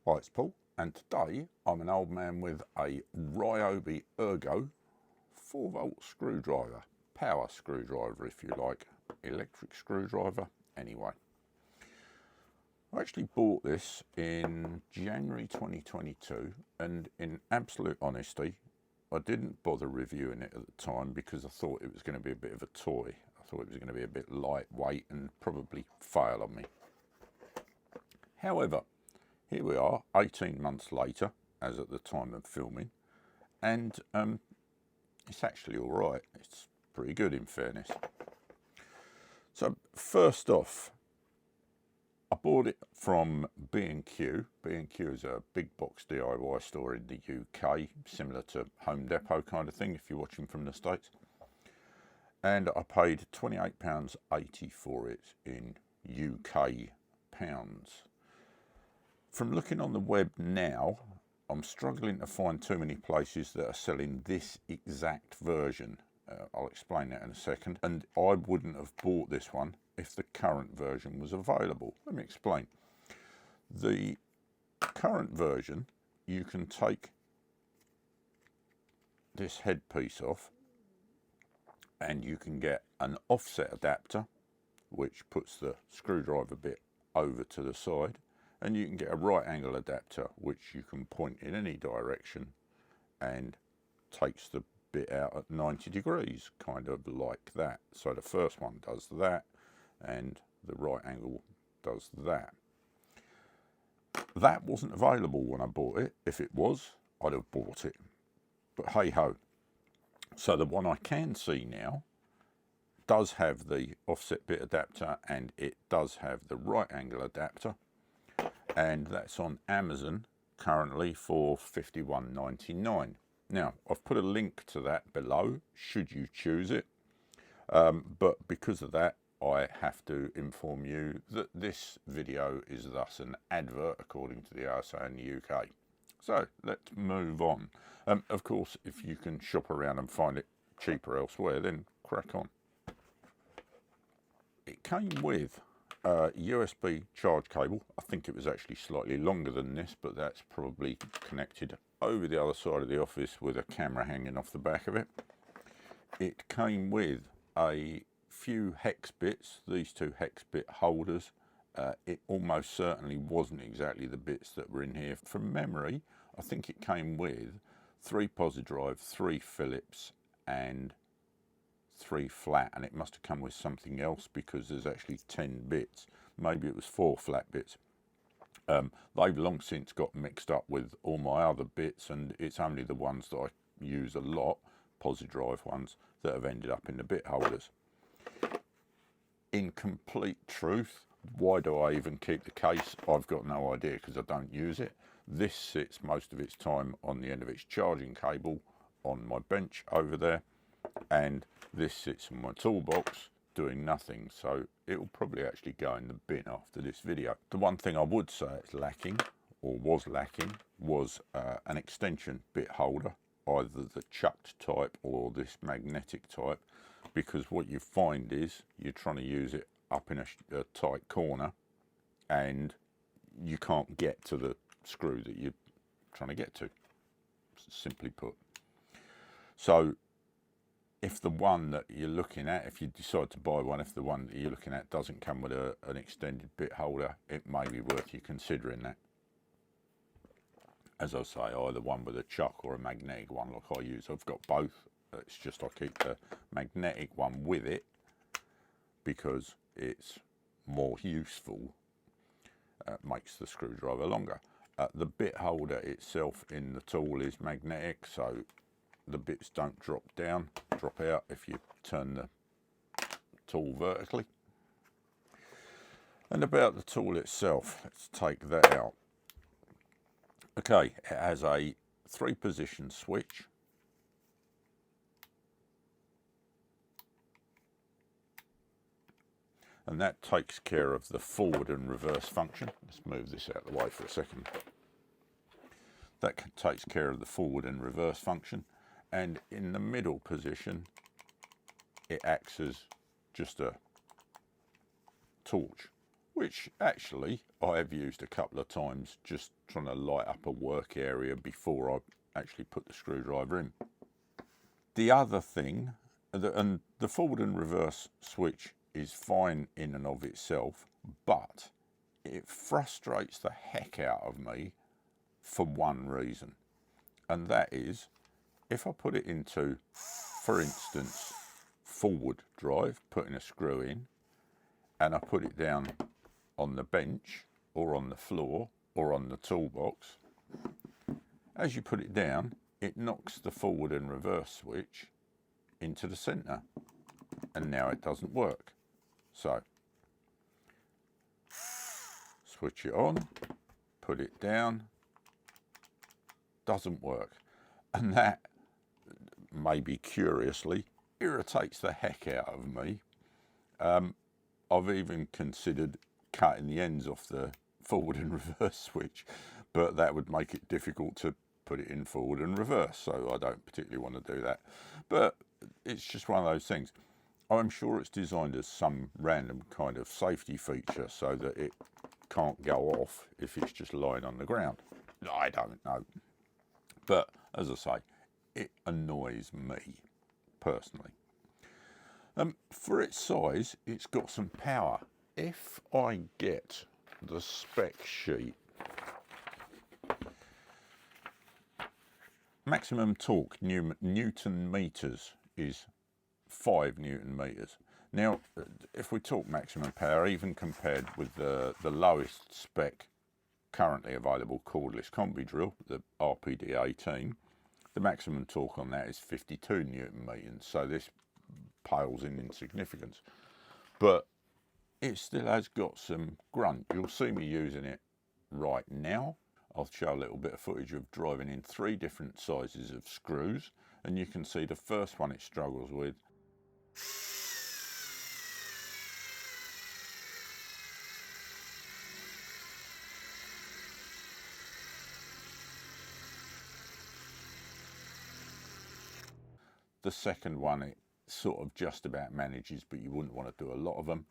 Hi, it's Paul, and today I'm an old man with a Ryobi Ergo 4-volt screwdriver, power screwdriver if you like, electric screwdriver anyway. I actually bought this in January 2022, and in absolute honesty I didn't bother reviewing it at the time because I thought it was going to be a bit of a toy. I thought it was going to be a bit lightweight and probably fail on me. However, here we are 18 months later, as at the time of filming, and it's actually all right. It's pretty good in fairness. So first off, I bought it from B&Q. B&Q is a big box DIY store in the UK, similar to Home Depot kind of thing if you're watching from the States. And I paid £28.80 for it in UK pounds. From looking on the web now, I'm struggling to find too many places that are selling this exact version. I'll explain that in a second. And I wouldn't have bought this one if the current version was available. Let me explain. The current version, you can take this headpiece off and you can get an offset adapter, which puts the screwdriver bit over to the side. And you can get a right angle adapter, which you can point in any direction and takes the bit out at 90 degrees, kind of like that. So the first one does that, and the right angle does that. That wasn't available when I bought it. If it was, I'd have bought it. But hey ho. So the one I can see now does have the offset bit adapter, and it does have the right angle adapter. And that's on Amazon currently for £51.99. Now, I've put a link to that below, should you choose it. But because of that, I have to inform you that this video is thus an advert according to the RSA in the UK. So let's move on. Of course, if you can shop around and find it cheaper elsewhere, then crack on. It came with a USB charge cable. I think it was actually slightly longer than this, but that's probably connected over the other side of the office with a camera hanging off the back of it. It came with a few hex bits, these two hex bit holders. It almost certainly wasn't exactly the bits that were in here. From memory, I think it came with 3 posi drive, 3 Phillips and 3 flat, and it must have come with something else because there's actually 10 bits. Maybe it was 4 flat bits. They've long since got mixed up with all my other bits, and it's only the ones that I use a lot, posi drive ones, that have ended up in the bit holders. In complete truth, why do I even keep the case? I've got no idea because I don't use it. This sits most of its time on the end of its charging cable on my bench over there, and this sits in my toolbox doing nothing, so it will probably actually go in the bin after this video. The one thing I would say it's lacking, or was lacking, was an extension bit holder, either the chucked type or this magnetic type, because what you find is you're trying to use it up in a tight corner and you can't get to the screw that you're trying to get to, simply put. So if the one that you're looking at, if you decide to buy one, if the one that you're looking at doesn't come with an extended bit holder, it may be worth you considering that. As I say, either one with a chuck or a magnetic one like I use. I've got both. It's just I keep the magnetic one with it because it's more useful, makes the screwdriver longer. The bit holder itself in the tool is magnetic, so the bits don't drop out if you turn the tool vertically. And about the tool itself, let's take that out. Okay, it has a 3-position switch. And that takes care of the forward and reverse function. Let's move this out of the way for a second. That takes care of the forward and reverse function. And in the middle position, it acts as just a torch, which actually I have used a couple of times just trying to light up a work area before I actually put the screwdriver in. The other thing, and the forward and reverse switch is fine in and of itself, but it frustrates the heck out of me for one reason, and that is if I put it into, for instance, forward drive, putting a screw in, and I put it down on the bench or on the floor or on the toolbox, as you put it down, it knocks the forward and reverse switch into the centre, and now it doesn't work. So switch it on, put it down, doesn't work, and that, maybe curiously, irritates the heck out of me. I've even considered cutting the ends off the forward and reverse switch, but that would make it difficult to put it in forward and reverse, so I don't particularly want to do that. But it's just one of those things. I'm sure it's designed as some random kind of safety feature so that it can't go off if it's just lying on the ground. I don't know. But as I say, it annoys me personally. For its size, it's got some power. If I get the spec sheet, maximum torque Newton meters is 5 Newton meters. Now, if we talk maximum power, even compared with the lowest spec currently available cordless combi drill, the RPD 18, the maximum torque on that is 52 Newton meters. So this pales in significance, but it still has got some grunt. You'll see me using it right now. I'll show a little bit of footage of driving in 3 different sizes of screws, and you can see the first one it struggles with. The second one it sort of just about manages, but you wouldn't want to do a lot of them.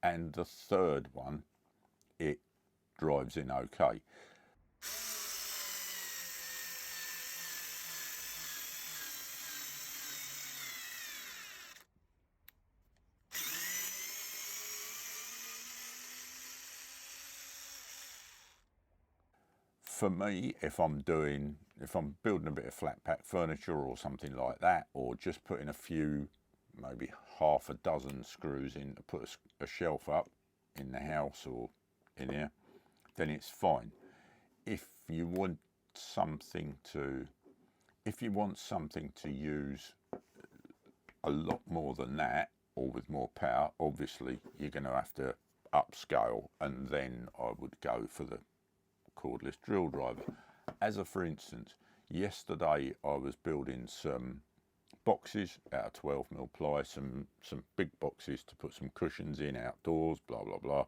And the third one, it drives in okay. For me, if I'm building a bit of flat pack furniture or something like that, or just putting a few, maybe half a dozen screws in to put a shelf up in the house or in here, then it's fine. If you want something to use a lot more than that, or with more power, obviously you're going to have to upscale, and then I would go for the cordless drill driver. As a for instance, yesterday I was building some boxes out of 12mm ply, some big boxes to put some cushions in outdoors, blah blah blah.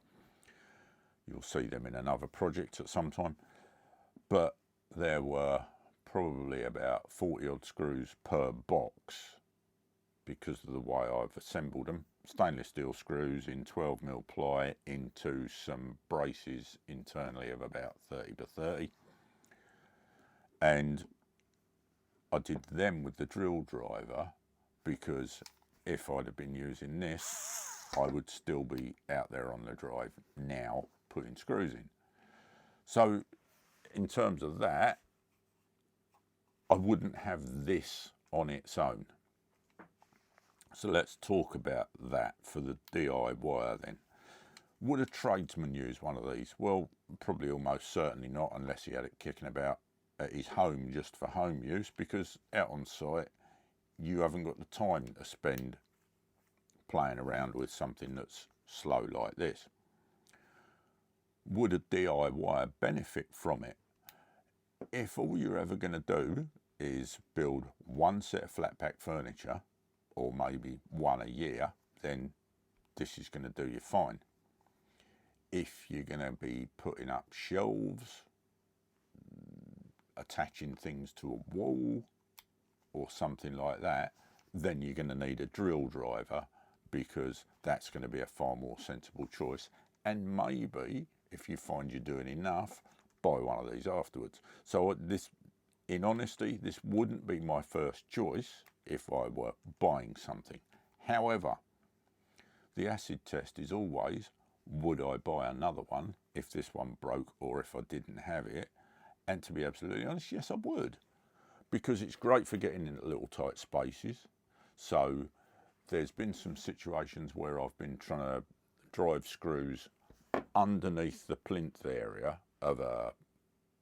You'll see them in another project at some time, but there were probably about 40 odd screws per box because of the way I've assembled them. Stainless steel screws in 12mm ply into some braces internally of about 30 to 30, and I did them with the drill driver because if I'd have been using this, I would still be out there on the drive now putting screws in. So in terms of that, I wouldn't have this on its own. So let's talk about that for the DIY then. Would a tradesman use one of these? Well, probably almost certainly not, unless he had it kicking about at his home just for home use, because out on site you haven't got the time to spend playing around with something that's slow like this. Would a DIY benefit from it? If all you're ever going to do is build one set of flat pack furniture, or maybe one a year, then this is going to do you fine. If you're going to be putting up shelves, attaching things to a wall or something like that, then you're going to need a drill driver, because that's going to be a far more sensible choice. And maybe if you find you're doing enough, buy one of these afterwards. So this, in honesty, this wouldn't be my first choice if I were buying something. However, the acid test is always, would I buy another one if this one broke or if I didn't have it? And to be absolutely honest, yes, I would, because it's great for getting into little tight spaces. So there's been some situations where I've been trying to drive screws underneath the plinth area of a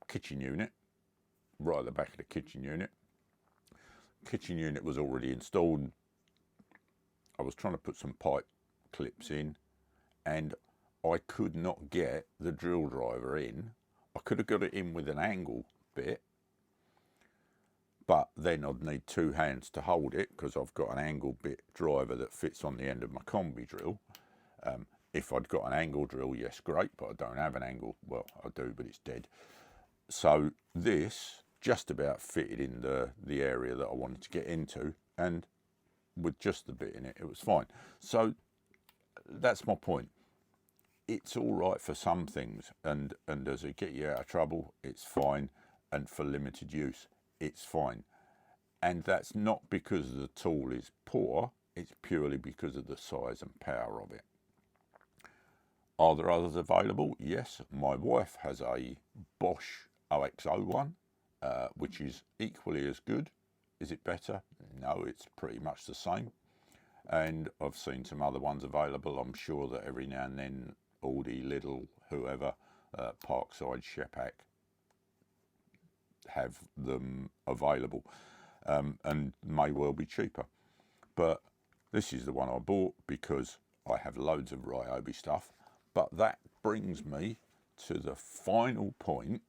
kitchen unit, right at the back of the kitchen unit. Kitchen unit was already installed. I was trying to put some pipe clips in, and I could not get the drill driver in. I could have got it in with an angle bit, but then I'd need two hands to hold it, because I've got an angle bit driver that fits on the end of my combi drill. If I'd got an angle drill, yes, great, but I don't have an angle. Well, I do, but it's dead. So this just about fitted in the area that I wanted to get into, and with just the bit in it, it was fine. So that's my point. It's all right for some things, and does it get you out of trouble? It's fine. And for limited use, it's fine. And that's not because the tool is poor, it's purely because of the size and power of it. Are there others available? Yes, my wife has a Bosch OXO1, which is equally as good. Is it better? No, it's pretty much the same. And I've seen some other ones available. I'm sure that every now and then Aldi, Lidl, whoever, Parkside, Shepak, have them available, and may well be cheaper. But this is the one I bought because I have loads of Ryobi stuff. But that brings me to the final point,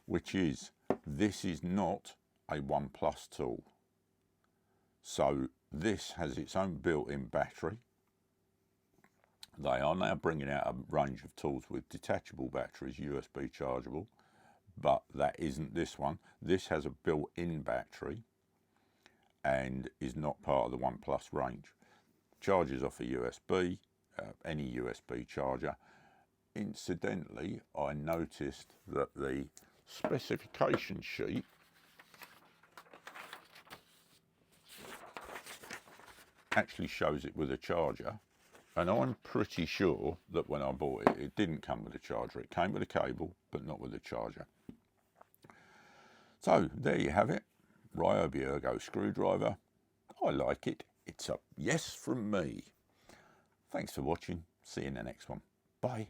which is this is not a OnePlus tool. So this has its own built-in battery. They are now bringing out a range of tools with detachable batteries, USB chargeable, but that isn't this one. This has a built-in battery and is not part of the OnePlus range. Charges off a USB, any USB charger. Incidentally, I noticed that the specification sheet actually shows it with a charger, and I'm pretty sure that when I bought it, it didn't come with a charger. It came with a cable, but not with a charger. So there you have it, Ryobi Ergo screwdriver. I like it. It's a yes from me. Thanks for watching. See you in the next one. Bye.